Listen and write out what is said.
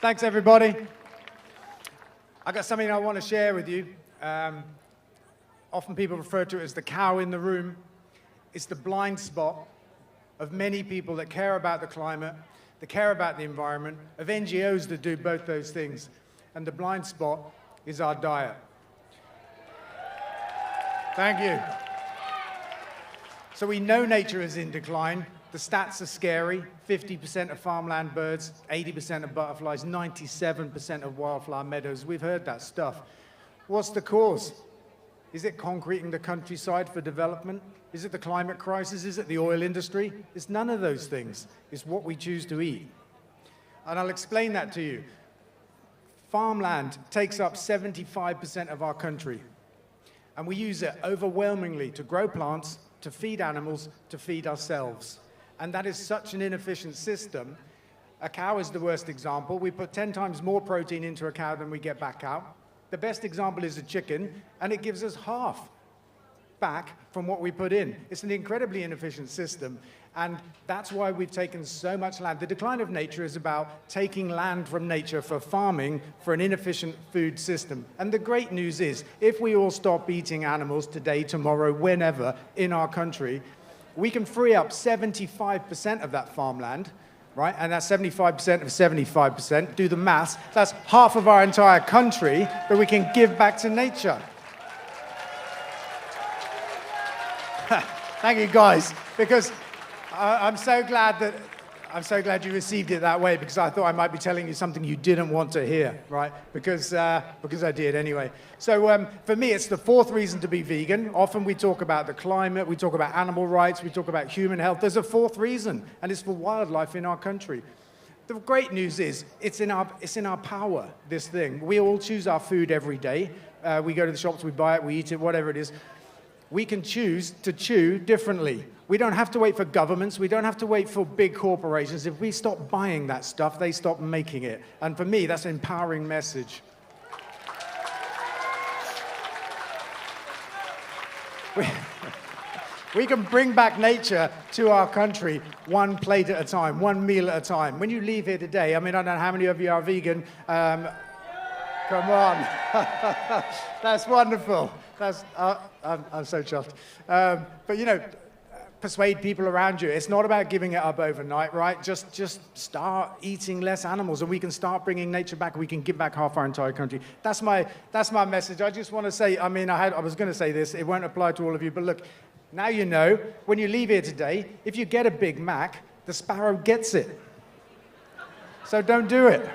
Thanks, everybody. I've got something I want to share with you. Often people refer to it as the cow in the room. It's the blind spot of many people that care about the climate, that care about the environment, of NGOs that do both those things. And the blind spot is our diet. Thank you. So we know nature is in decline. The stats are scary. 50% of farmland birds, 80% of butterflies, 97% of wildflower meadows. We've heard that stuff. What's the cause? Is it concreting the countryside for development? Is it the climate crisis? Is it the oil industry? It's none of those things. It's what we choose to eat. And I'll explain that to you. Farmland takes up 75% of our country. And we use it overwhelmingly to grow plants, to feed animals, to feed ourselves. And that is such an inefficient system. A cow is the worst example. We put 10 times more protein into a cow than we get back out. The best example is a chicken, and it gives us half back from what we put in. It's an incredibly inefficient system, and that's why we've taken so much land. The decline of nature is about taking land from nature for farming for an inefficient food system. And the great news is, if we all stop eating animals today, tomorrow, whenever in our country, we can free up 75% of that farmland, right? And that's 75% of 75%. Do the maths. That's half of our entire country that we can give back to nature. Thank you, guys, because I'm so glad you received it that way, because I thought I might be telling you something you didn't want to hear, right? Because I did anyway. So for me, it's the fourth reason to be vegan. Often we talk about the climate, we talk about animal rights, we talk about human health. There's a fourth reason, and it's for wildlife in our country. The great news is it's in our power, this thing. We all choose our food every day. We go to the shops, we buy it, we eat it, whatever it is. We can choose to chew differently. We don't have to wait for governments. We don't have to wait for big corporations. If we stop buying that stuff, they stop making it. And for me, that's an empowering message. We can bring back nature to our country one plate at a time, one meal at a time. When you leave here today, I mean, I don't know how many of you are vegan. Come on. That's wonderful. I'm so chuffed. But, you know, persuade people around you. It's not about giving it up overnight, right? Just start eating less animals, and we can start bringing nature back. We can give back half our entire country. That's my message. I just want to say, I mean, I was going to say this. It won't apply to all of you, but look, now you know, when you leave here today, if you get a Big Mac, the sparrow gets it. So don't do it.